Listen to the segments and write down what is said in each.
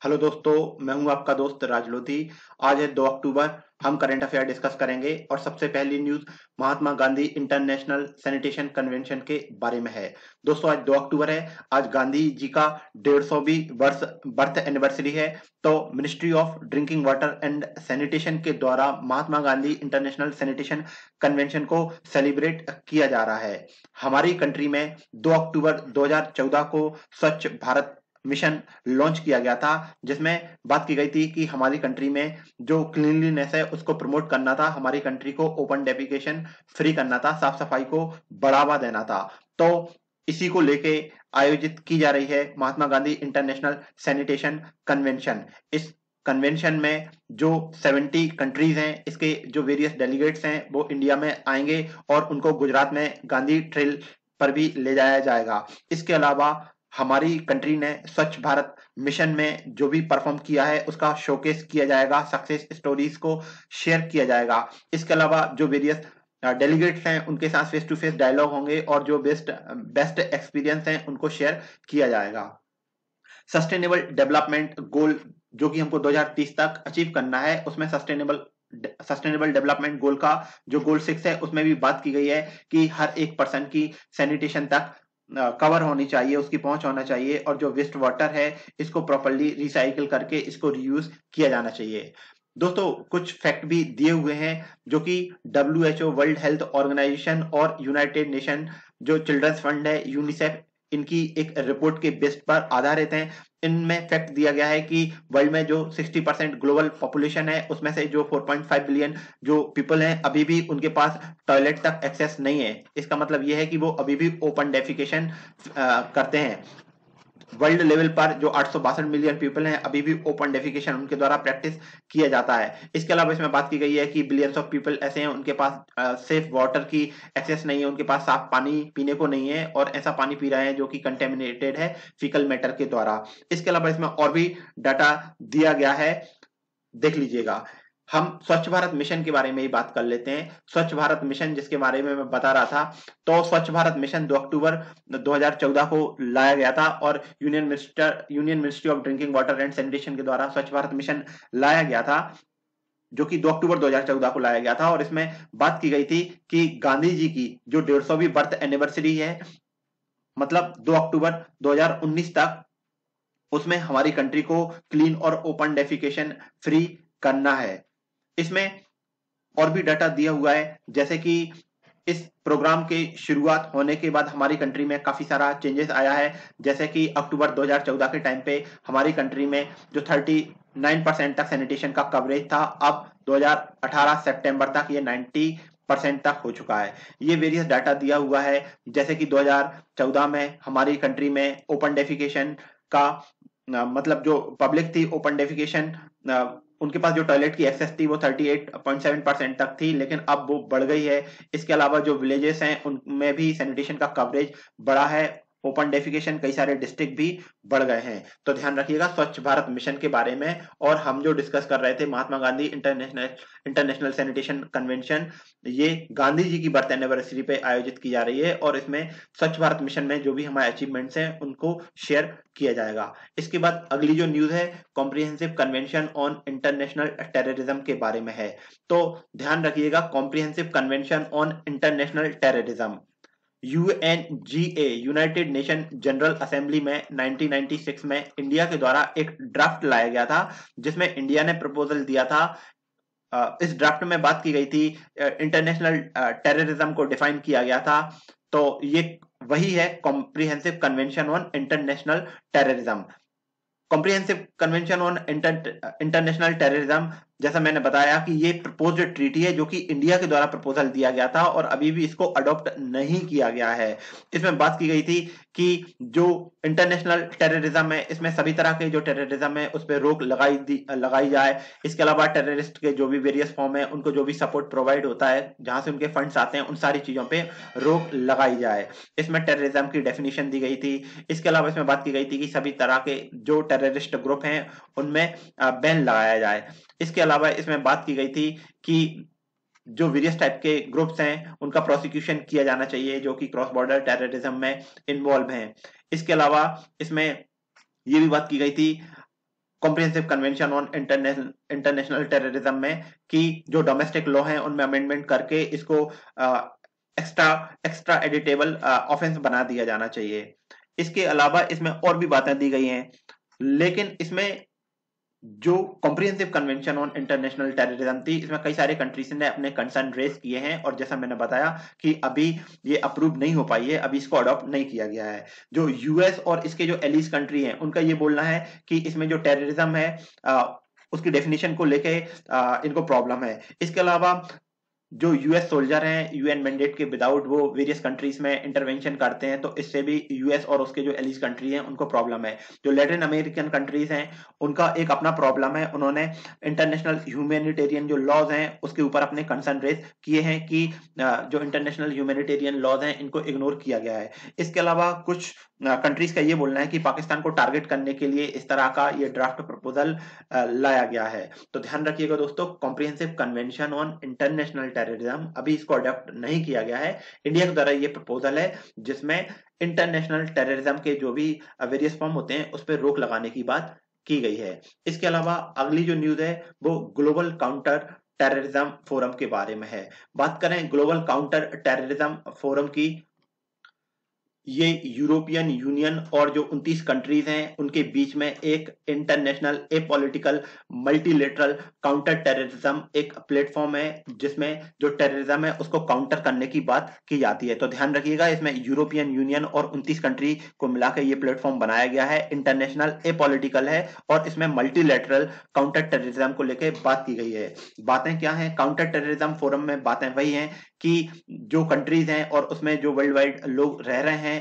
Hello दोस्तों, मैं हूं आपका दोस्त राज लोधी। आज है 2 अक्टूबर। हम करंट अफेयर डिस्कस करेंगे और सबसे पहली न्यूज महात्मा गांधी इंटरनेशनल सैनिटेशन कन्वेंशन के बारे में है। दोस्तों, आज 2 अक्टूबर है। आज गांधी जी का 150वीं वर्ष बर्थ एनिवर्सरी है। तो ministry of drinking water and sanitation के द्वारा महात्मा गांधी इंटरनेशनल सैनिटेशन कन्वेंशन को सेलिब्रेट किया जा रहा है। हमारी कंट्री में 2 अक्टूबर 2014 को स्वच्छ भारत मिशन लॉन्च किया गया था, जिसमें बात की गई थी कि हमारी कंट्री में जो क्लीनलीनेस है उसको प्रमोट करना था, हमारी कंट्री को ओपन डेफिकेशन फ्री करना था, साफ सफाई को बढ़ावा देना था। तो इसी को लेके आयोजित की जा रही है महात्मा गांधी इंटरनेशनल सैनिटेशन कन्वेंशन। इस कन्वेंशन में जो 70 कंट्रीज हैं, इसके जो वेरियस डेलीगेट्स हैं वो इंडिया में आएंगे और उनको गुजरात में गांधी ट्रेल पर भी ले जाया जाएगा। इसके अलावा हमारी कंट्री ने स्वच्छ भारत मिशन में जो भी परफॉर्म किया है उसका शोकेस किया जाएगा, सक्सेस स्टोरीज को शेयर किया जाएगा। इसके अलावा जो वेरियस डेलीगेट्स हैं उनके साथ फेस टू फेस डायलॉग होंगे और जो बेस्ट एक्सपीरियंस हैं उनको शेयर किया जाएगा। सस्टेनेबल डेवलपमेंट गोल जो कि हमको 2030 तक अचीव करना है, उसमें सस्टेनेबल डेवलपमेंट गोल का जो गोल 6 है उसमें भी बात की गई है कि हर एक पर्सन की सैनिटेशन तक कवर होनी चाहिए, उसकी पहुंच होना चाहिए और जो वेस्ट वाटर है इसको प्रॉपर्ली रिसाइकिल करके इसको रीयूज किया जाना चाहिए। दोस्तों, कुछ फैक्ट भी दिए हुए हैं जो कि WHO वर्ल्ड हेल्थ ऑर्गेनाइजेशन और यूनाइटेड नेशन जो चिल्ड्रंस फंड है यूनिसेफ, इनकी एक रिपोर्ट के बेस पर आधारित हैं। इनमें फैक्ट दिया गया है कि वर्ल्ड में जो 60% ग्लोबल पॉपुलेशन है उसमें से जो 4.5 बिलियन जो पीपल हैं अभी भी उनके पास टॉयलेट तक एक्सेस नहीं है। इसका मतलब यह है कि वो अभी भी ओपन डेफिकेशन करते हैं। वर्ल्ड लेवल पर जो 862 मिलियन पीपल हैं अभी भी ओपन डेफिकेशन उनके द्वारा प्रैक्टिस किया जाता है। इसके अलावा इसमें बात की गई है कि बिलियंस ऑफ पीपल ऐसे हैं उनके पास सेफ वाटर की एक्सेस नहीं है, उनके पास साफ पानी पीने को नहीं है और ऐसा पानी पी रहे हैं जो कि कंटेमिनेटेड है फीकल मैटर के द्वारा। इसके अलावा इसमें और भी डाटा दिया गया है, देख लीजिएगा। हम स्वच्छ भारत मिशन के बारे में ही बात कर लेते हैं। स्वच्छ भारत मिशन जिसके बारे में मैं बता रहा था, तो स्वच्छ भारत मिशन 2 अक्टूबर 2014 को लाया गया था और union ministry of drinking water and sanitation के द्वारा स्वच्छ भारत मिशन लाया गया था, जो कि 2 अक्टूबर 2014 को लाया गया था। और इसमें बात की गई थी कि गांधी जी की जो 150वीं बर्थ एनिवर्सरी है, मतलब 2 अक्टूबर 2019 तक, उसमें हमारी कंट्री को क्लीन और ओपन डेफिकेशन फ्री करना है। इसमें और भी डाटा दिया हुआ है, जैसे कि इस प्रोग्राम के शुरुआत होने के बाद हमारी कंट्री में काफी सारा चेंजेस आया है। जैसे कि अक्टूबर 2014 के टाइम पे हमारी कंट्री में जो 39% तक सैनिटेशन का कवरेज था, अब 2018 सितंबर तक ये 90% तक हो चुका है। ये वेरियस डाटा दिया हुआ है, जैसे कि 2014 में हमारी कंट्री में ओपन डेफिकेशन का मतलब जो पब्लिक थी ओपन डेफिकेशन उनके पास जो टॉयलेट की एक्सेस थी वो 38.7% तक थी, लेकिन अब वो बढ़ गई है। इसके अलावा जो विलेजेस हैं उनमें भी सैनिटेशन का कवरेज बढ़ा है, ओपन डेफिकेशन कई सारे डिस्ट्रिक्ट भी बढ़ गए हैं। तो ध्यान रखिएगा स्वच्छ भारत मिशन के बारे में। और हम जो डिस्कस कर रहे थे महात्मा गांधी इंटरनेशनल सैनिटेशन कन्वेंशन, ये गांधी जी की बर्थ एनिवर्सरी पे आयोजित की जा रही है और इसमें स्वच्छ भारत मिशन में जो भी हमारे अचीवमेंट्स हैं उनको शेयर किया जाएगा। इसके बाद अगली जो न्यूज है comprehensive convention on international terrorism के बारे में है। तो ध्यान रखिएगा, comprehensive convention on international terrorism, UNGA United nation general assembly में 1996 में इंडिया के द्वारा एक ड्राफ्ट लाया गया था, जिसमें इंडिया ने प्रपोजल दिया था। इस ड्राफ्ट में बात की गई थी, इंटरनेशनल टेररिज्म को डिफाइन किया गया था। तो ये वही है comprehensive convention on international terrorism. Comprehensive convention on international terrorism, जैसा मैंने बताया कि ये प्रपोज्ड ट्रीटी है जो कि इंडिया के द्वारा प्रपोजल दिया गया था और अभी भी इसको अडॉप्ट नहीं किया गया है। इसमें बात की गई थी कि जो इंटरनेशनल टेररिज्म है इसमें सभी तरह के जो टेररिज्म है उस पर रोक लगाई जाए। इसके अलावा टेररिस्ट के जो भी वेरियस फॉर्म है उनको जो भी सपोर्ट प्रोवाइड होता है, जहां से उनके फंड्स आते हैं, उन सारी चीजों पे रोक लगाई जाए। इसमें टेररिज्म की डेफिनेशन दी गई थी। इसके अलावा इसमें बात की गई थी कि सभी तरह के जो टेररिस्ट ग्रुप हैं उनमें बैन लगाया जाए। इसके अलावा इसमें बात की गई थी कि जो वेरियस टाइप के ग्रुप्स हैं उनका प्रोसिक्यूशन किया जाना चाहिए जो कि क्रॉस बॉर्डर टेररिज्म में इन्वॉल्व हैं। इसके अलावा इसमें ये भी बात की गई थी comprehensive convention on international terrorism में कि जो डोमेस्टिक लॉ है उनमें अमेंडमेंट करके इसको एक्स्ट्रा एक्स्ट्रा एडिटेबल ऑफेंस बना दिया जाना चाहिए। इसके अलावा इसमें और भी बातें दी गई हैं, लेकिन इसमें जो comprehensive convention on international terrorism थी, इसमें कई सारे कंट्रीज ने अपने कंसर्न रेज किए हैं और जैसा मैंने बताया कि अभी ये अप्रूव नहीं हो पाई है, अभी इसको अडॉप्ट नहीं किया गया है। जो यूएस और इसके जो एलीज कंट्री हैं उनका ये बोलना है कि इसमें जो टेररिज्म है उसकी डेफिनेशन को लेके इनको प्रॉब्लम है। इसके अलावा जो यूएस सोल्जर हैं यूएन मैंडेट के विदाउट वो वेरियस कंट्रीज में इंटरवेंशन करते हैं, तो इससे भी यूएस और उसके जो एलीज कंट्री हैं उनको प्रॉब्लम है। जो लैटिन अमेरिकन कंट्रीज हैं उनका एक अपना प्रॉब्लम है, उन्होंने इंटरनेशनल ह्यूमैनिटेरियन जो लॉज हैं उसके ऊपर अपने कंसर्न रेज किए हैं कि जो इंटरनेशनल ह्यूमैनिटेरियन लॉज हैं इनको इग्नोर किया गया है। इसके अलावा कुछ कंट्रीज का ये बोलना है कि पाकिस्तान को टारगेट करने के लिए इस तरह का ये ड्राफ्ट प्रपोजल लाया गया है। तो ध्यान रखिएगा दोस्तों, comprehensive convention on international terrorism अभी इसको अडॉप्ट नहीं किया गया है। इंडिया के द्वारा ये प्रपोजल है जिसमें इंटरनेशनल टेररिज्म के जो भी वेरियस फॉर्म होते हैं उस पर रोक लगाने की बात की गई है। इसके अलावा अगली जो न्यूज है वो ग्लोबल काउंटर टेररिज्म फोरम के बारे में है। बात करें ग्लोबल काउंटर टेररिज्म फोरम की, ये यूरोपियन यूनियन और जो 29 कंट्रीज हैं उनके बीच में एक international apolitical multilateral counter terrorism एक प्लेटफॉर्म है जिसमें जो टेररिज्म है उसको काउंटर करने की बात की जाती है। तो ध्यान रखिएगा, इसमें यूरोपियन यूनियन और 29 कंट्री को मिलाकर ये प्लेटफॉर्म बनाया गया है, इंटरनेशनल एपॉलिटिकल है और इसमें मल्टीलेटरल काउंटर टेररिज्म को लेकर बात की गई है। बातें क्या है काउंटर टेररिज्म फोरम में? बातें वही हैं कि जो कंट्रीज हैं और उसमें जो वर्ल्ड वाइड लोग रह रहे हैं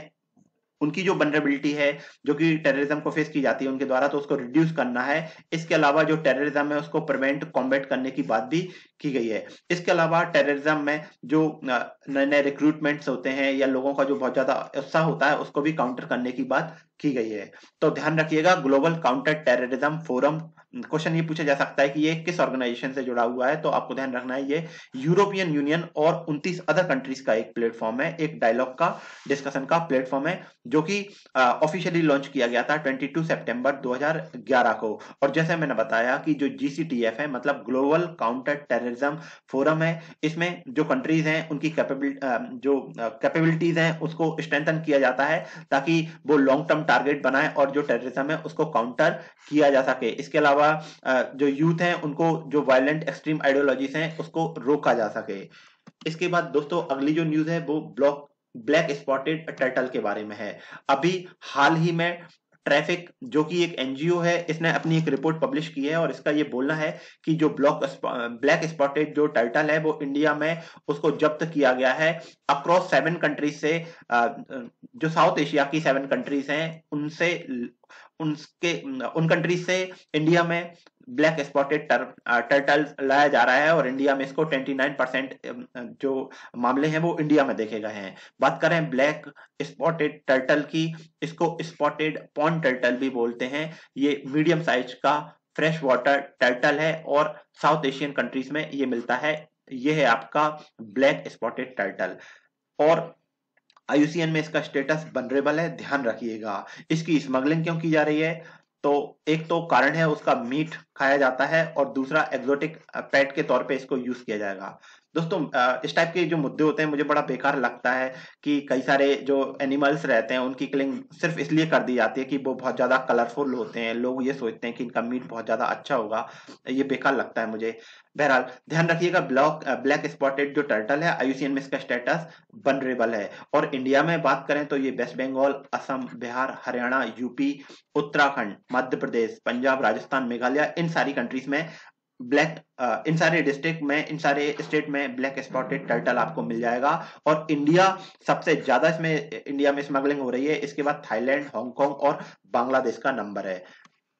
उनकी जो वनरेबिलिटी है जो कि टेररिज्म को फेस की जाती है उनके द्वारा, तो उसको रिड्यूस करना है। इसके अलावा जो टेररिज्म है उसको प्रिवेंट कॉम्बैट करने की बात भी की गई है। इसके अलावा टेररिज्म में जो नए नए रिक्रूटमेंट्स होते हैं या लोगों का जो बहुत ज्यादा उत्साह होता है उसको भी काउंटर करने की बात की गई है। तो ध्यान रखिएगा, global counter terrorism forum, question ये पूछा जा सकता है कि ये किस ऑर्गेनाइजेशन से जुड़ा हुआ है, तो आपको ध्यान रखना है ये यूरोपियन यूनियन और 29 अदर कंट्रीज का एक प्लेटफॉर्म है, एक डायलॉग का डिस्कशन का प्लेटफॉर्म है जो कि ऑफिशियली लॉन्च किया गया था 22 सितंबर 2011 को। और जैसे मैंने बताया कि जो GCTF है मतलब ग्लोबल काउंटर टेररिज्म फोरम है, इसमें जो कंट्रीज हैं उनकी कैपेबिलिटीज हैं उसको स्ट्रेंथन किया जाता है ताकि वो लॉन्ग टर्म टारगेट बनाए और जो टेररिज्म है उसको काउंटर किया जा सके। इसके अलावा जो यूथ हैं उनको जो वायलेंट एक्सट्रीम आइडियोलॉजीज हैं उसको रोका जा सके। इसके बाद दोस्तों अगली जो न्यूज है वो ब्लैक स्पॉटेड टर्टल के बारे में है। अभी हाल ही में ट्रैफिक जो कि एक एनजीओ है इसने अपनी एक रिपोर्ट पब्लिश की है और इसका ये बोलना है कि जो ब्लैक स्पॉटेड जो टर्टल है वो इंडिया में उसको जब्त किया गया है अक्रॉस 7 कंट्रीज से। जो साउथ एशिया की 7 कंट्रीज हैं उनसे उन कंट्रीज से इंडिया में ब्लैक स्पॉटेड टर्टल लाया जा रहा है और इंडिया में इसको 29% जो मामले हैं वो इंडिया में देखे गए हैं। बात करें ब्लैक स्पॉटेड टर्टल की, इसको स्पॉटेड पॉन्ड टर्टल भी बोलते हैं। ये मीडियम साइज का फ्रेश वाटर टर्टल है और साउथ एशियन कंट्रीज में ये मिलता है। ये है आपका ब्लैक स्पॉटेड टर्टल और IUCN में इसका स्टेटस वनरेबल है। ध्यान रखिएगा, इसकी स्मगलिंग क्यों की जा रही है? तो एक तो कारण है उसका मीट खाया जाता है और दूसरा एग्जोटिक पेट के तौर पे इसको यूज किया जाएगा। दोस्तों इस टाइप के जो मुद्दे होते हैं मुझे बड़ा बेकार लगता है कि कई सारे जो एनिमल्स रहते हैं उनकी किलिंग सिर्फ इसलिए कर दी जाती है कि वो बहुत ज्यादा कलरफुल होते हैं, लोग ये सोचते हैं कि इनका मीट बहुत ज्यादा अच्छा होगा, ये बेकार लगता है मुझे। बहरहाल ध्यान रखिएगा, ब्लैक स्पॉटेड जो टर्टल है IUCN में इसका स्टेटस वनरेबल है। और इंडिया में बात करें तो ये वेस्ट बंगाल, असम, बिहार, हरियाणा, यूपी, उत्तराखंड, मध्य प्रदेश, पंजाब, राजस्थान, मेघालय, इन सारी कंट्रीज में इन सारे डिस्ट्रिक्ट में, इन सारे स्टेट में ब्लैक स्पॉटेड टर्टल आपको मिल जाएगा। और इंडिया सबसे ज्यादा इसमें इंडिया में स्मगलिंग हो रही है, इसके बाद थाईलैंड, हांगकांग और बांग्लादेश का नंबर है।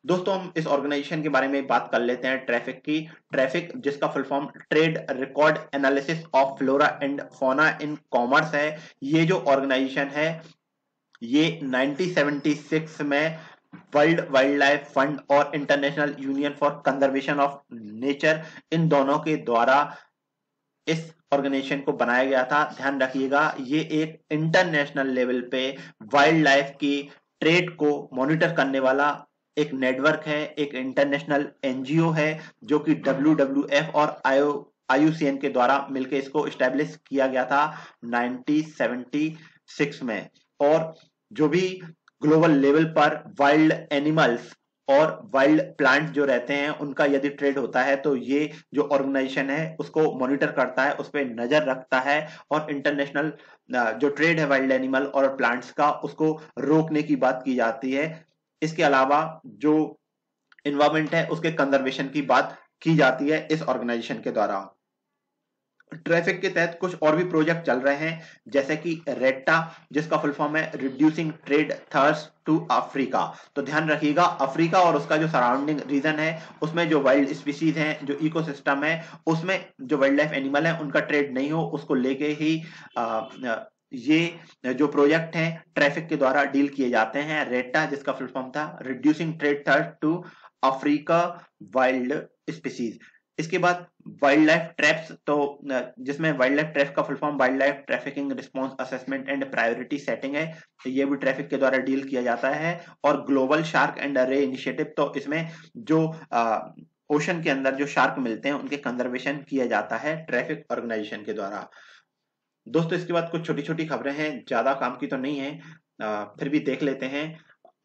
दोस्तों हम इस ऑर्गेनाइजेशन के बारे में बात कर लेते हैं ट्रैफिक की। ट्रैफिक जिसका full form trade record analysis of flora and fauna in commerce है। ये जो ऑर्गेनाइजेशन है ये 1976 में वर्ल्ड वाइल्ड लाइफ फंड और international union for conservation of nature in दोनों के द्वारा इस ऑर्गेनाइजेशन को बनाया गया था। ध्यान रखिएगा, ये एक इंटरनेशनल लेवल पे वाइल्ड लाइफ की ट्रेड को मॉनिटर करने वाला एक नेटवर्क है, एक इंटरनेशनल एनजीओ है जो कि WWF और IUCN के द्वारा मिलकर इसको स्टैब्लिश किया गया था 1976 में। और जो भी ग्लोबल लेवल पर वाइल्ड एनिमल्स और वाइल्ड प्लांट जो रहते हैं उनका यदि ट्रेड होता है तो ये जो ऑर्गेनाइजेशन है उसको मॉनिटर करता है, उस पर नजर रखता है और इंटरनेशनल जो ट्रेड है वाइल्ड एनिमल और प्लांट्स का उसको रोकने की बात की जाती है। इसके अलावा जो एनवायरमेंट है उसके कंजर्वेशन की बात की जाती है इस ऑर्गेनाइजेशन के द्वारा। ट्रैफिक के तहत कुछ और भी प्रोजेक्ट चल रहे हैं जैसे कि रेटा, जिसका फुल फॉर्म है reducing trade thirst to Africa. तो ध्यान रखिएगा अफ्रीका और उसका जो सराउंडिंग रीजन है उसमें जो वाइल्ड स्पीसीज हैं, जो इकोसिस्टम है उसमें जो वाइल्ड लाइफ एनिमल है उनका ट्रेड नहीं हो, उसको लेके ही ये जो प्रोजेक्ट हैं ट्रैफिक के द्वारा डील किए जाते हैं। रेटा जिसका फुल फॉर्म था reducing trade thirst to Africa wild species. इसके बाद वाइल्ड लाइफ ट्रैप्स, तो जिसमें वाइल्ड लाइफ ट्रैप का full form wild life trafficking response assessment and priority setting है, तो ये भी ट्रैफिक के द्वारा डील किया जाता है। और ग्लोबल शार्क एंड रे इनिशिएटिव, तो इसमें जो ओशन के अंदर जो शार्क मिलते हैं उनके कंजर्वेशन किया जाता है ट्रैफिक ऑर्गेनाइजेशन के द्वारा। दोस्तों इसके बाद कुछ छोटी छोटी खबरें हैं, ज्यादा काम की तो नहीं है, फिर भी देख लेते हैं।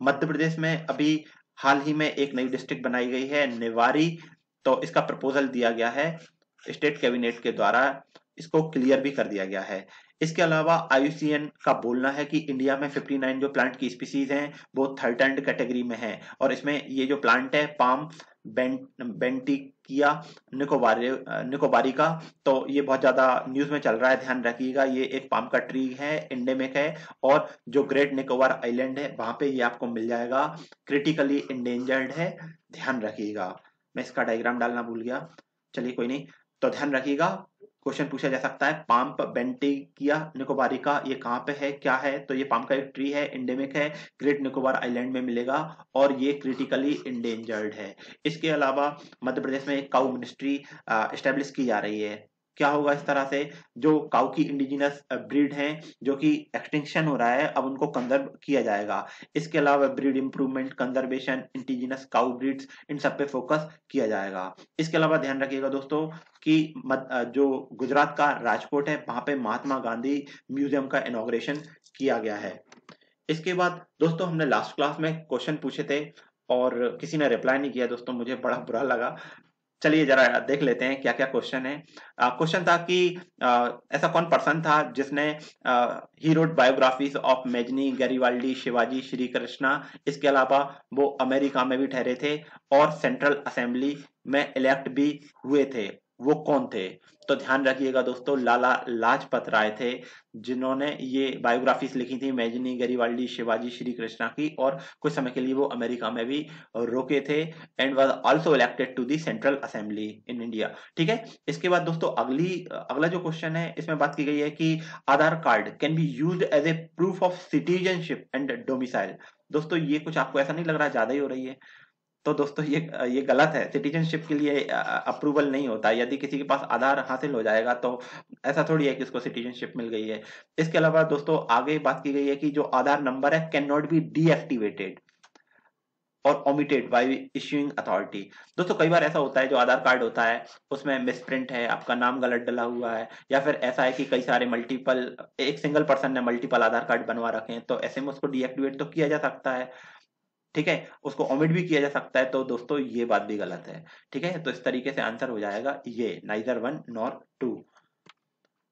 मध्य प्रदेश में अभी हाल ही में एक नई डिस्ट्रिक्ट बनाई गई है निवारी, तो इसका प्रपोजल दिया गया है स्टेट कैबिनेट के द्वारा, इसको क्लियर भी कर दिया गया है। इसके अलावा IUCN का बोलना है कि इंडिया में 59 जो प्लांट की स्पीसीज हैं वो थर्टेंड कैटेगरी में है, और इसमें ये जो प्लांट है पाम बेंटिकिया निकोबारी का, तो ये बहुत ज्यादा न्यूज में चल रहा है, ध्यान रखिएगा। ये एक पाम का ट्री है, एंडेमिक है, और जो ग्रेट निकोबार आइलैंड है वहां पे ये आपको मिल जाएगा, क्रिटिकली इंडेंजर्ड है, ध्यान रखिएगा। मैं इसका डायग्राम डालना भूल गया, चलिए कोई नहीं, तो ध्यान रखिएगा। क्वेश्चन पूछा जा सकता है पाम बेंटिकिया निकोबारी का ये कहाँ पे है, क्या है, तो ये पाम का एक ट्री है, एंडेमिक है, ग्रेट निकोबार आइलैंड में मिलेगा और ये क्रिटिकली इंडेंजर्ड है। इसके अलावा मध्य प्रदेश में एक काऊ मिनिस्ट्री एस्टेब्लिश की जा रही है। क्या होगा इस तरह से, जो काऊ की इंडिजिनस ब्रीड हैं जो कि एक्सटिंक्शन हो रहा है, अब उनको कंजर्व किया जाएगा। इसके अलावा ब्रीड इंप्रूवमेंट, कंजर्वेशन, इंडिजिनस काऊ ब्रीड्स, इन सब पे फोकस किया जाएगा। इसके अलावा ध्यान रखिएगा दोस्तों कि जो गुजरात का राजकोट है वहां पे महात्मा गांधी म्यूजियम का इनॉग्रेशन किया गया है। इसके बाद दोस्तों हमने लास्ट क्लास में क्वेश्चन पूछे थे और किसी ने रिप्लाई नहीं किया दोस्तों, मुझे बड़ा बुरा लगा। चलिए जरा देख लेते हैं क्या क्या क्वेश्चन है। क्वेश्चन था कि ऐसा कौन पर्सन था जिसने he wrote biographies of Mazzini, Garibaldi, Shivaji, Shri Krishna, इसके अलावा वो अमेरिका में भी ठहरे थे और सेंट्रल असेंबली में इलेक्ट भी हुए थे, वो कौन थे। तो ध्यान रखिएगा दोस्तों लाला लाजपत राय थे जिन्होंने ये बायोग्राफीज लिखी थी मेजनी, गैरिबाल्डी, शिवाजी, श्री कृष्णा की, और कुछ समय के लिए वो अमेरिका में भी रोके थे and was also elected to the central assembly in India. ठीक है, इसके बाद दोस्तों अगला जो क्वेश्चन है इसमें बात की गई है कि Aadhaar card can be used as a proof of citizenship and domicile. दोस्तों ये कुछ आपको ऐसा नहीं लग रहा ज्यादा ही हो रही है, तो दोस्तों ये गलत है। सिटीजनशिप के लिए अप्रूवल नहीं होता, यदि किसी के पास आधार हासिल हो जाएगा तो ऐसा थोड़ी है कि उसको सिटीजनशिप मिल गई है। इसके अलावा दोस्तों आगे बात की गई है कि जो आधार नंबर है कैन नॉट बी डीएक्टिवेटेड और ओमिटेड बाय इश्यूइंग अथॉरिटी। दोस्तों कई बार ऐसा होता है जो आधार कार्ड होता है उसमें मिसप्रिंट है, आपका नाम गलत डला हुआ है, या फिर ऐसा है कि कई सारे मल्टीपल, एक सिंगल पर्सन ने मल्टीपल आधार कार्ड बनवा रखे हैं, तो ऐसे में उसको डीएक्टिवेट तो किया जा सकता है, ठीक है, उसको ओमिट भी किया जा सकता है। तो दोस्तों ये बात भी गलत है, ठीक है, तो इस तरीके से आंसर हो जाएगा ये नाइदर वन नॉर टू।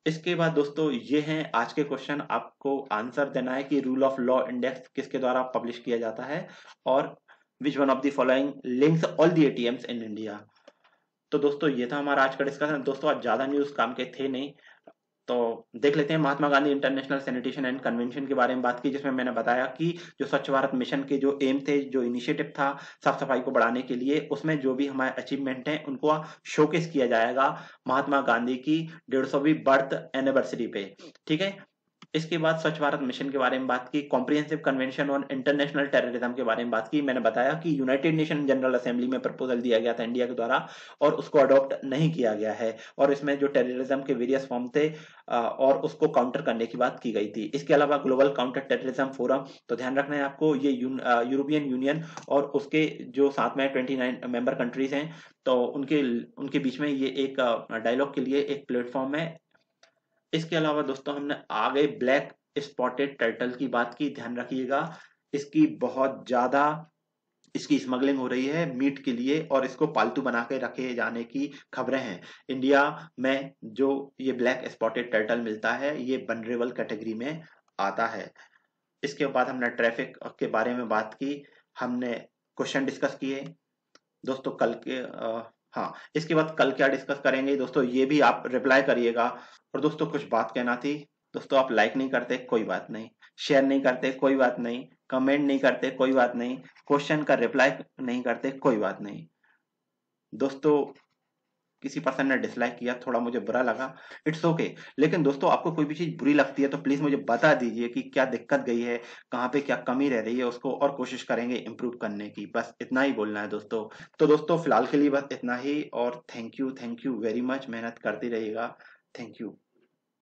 इसके बाद दोस्तों ये हैं आज के क्वेश्चन, आपको आंसर देना है कि रूल ऑफ लॉ इंडेक्स किसके द्वारा पब्लिश किया जाता है और which one of the following links all the ATMs in India. तो दोस्तों ये था हमारा आज का डिस्कशन। दोस्तों आज ज्यादा न्यूज काम के थे नहीं, तो देख लेते हैं। Mahatma Gandhi international sanitation and convention के बारे में बात की, जिसमें मैंने बताया कि जो स्वच्छ भारत मिशन के जो एम थे, जो इनिशिएटिव था साफ सफाई को बढ़ाने के लिए, उसमें जो भी हमारे अचीवमेंट हैं उनको शोकेस किया जाएगा महात्मा गांधी की 150वीं बर्थ एनिवर्सरी पे, ठीक है। इसके बाद स्वच्छ भारत मिशन के बारे में बात की, comprehensive convention on international terrorism के बारे में बात की। मैंने बताया कि यूनाइटेड नेशन जनरल असेंबली में प्रपोजल दिया गया था इंडिया के द्वारा और उसको अडॉप्ट नहीं किया गया है, और इसमें जो टेररिज्म के वेरियस फॉर्म थे और उसको काउंटर करने की बात की गई थी। इसके अलावा ग्लोबल काउंटर टेररिज्म फोरम, तो ध्यान रखना है आपको, ये यूरोपियन यूनियन और उसके जो साथ में 29 मेंबर कंट्रीज हैं, तो उनके उनके बीच में ये एक डायलॉग के लिए एक प्लेटफॉर्म है। इसके अलावा दोस्तों हमने आगे ब्लैक स्पॉटेड टर्टल की बात की। ध्यान रखिएगा, इसकी बहुत ज्यादा इसकी स्मगलिंग हो रही है मीट के लिए, और इसको पालतू बना के रखे जाने की खबरें हैं। इंडिया में जो ये ब्लैक स्पॉटेड टर्टल मिलता है ये वनरेबल कैटेगरी में आता है। इसके बाद हमने ट्रैफिक के बारे में बात की, हमने क्वेश्चन डिस्कस किए दोस्तों कल के हाँ, इसके बाद कल क्या डिस्कस करेंगे दोस्तों ये भी आप रिप्लाई करिएगा। और दोस्तों कुछ बात कहना थी दोस्तों, आप लाइक नहीं करते कोई बात नहीं, शेयर नहीं करते कोई बात नहीं, कमेंट नहीं करते कोई बात नहीं, क्वेश्चन का रिप्लाई नहीं करते कोई बात नहीं। दोस्तों किसी पर्सन ने डिसलाइक किया, थोड़ा मुझे बुरा लगा, इट्स ओके। लेकिन दोस्तों आपको कोई भी चीज बुरी लगती है तो प्लीज मुझे बता दीजिए कि क्या दिक्कत गई है, कहाँ पे क्या कमी रह रही है, उसको और कोशिश करेंगे इम्प्रूव करने की। बस इतना ही बोलना है दोस्तों। तो दोस्तों फिलहाल के लिए बस इतना ही, और थैंक यू वेरी मच, मेहनत करते रहिएगा। Thank you.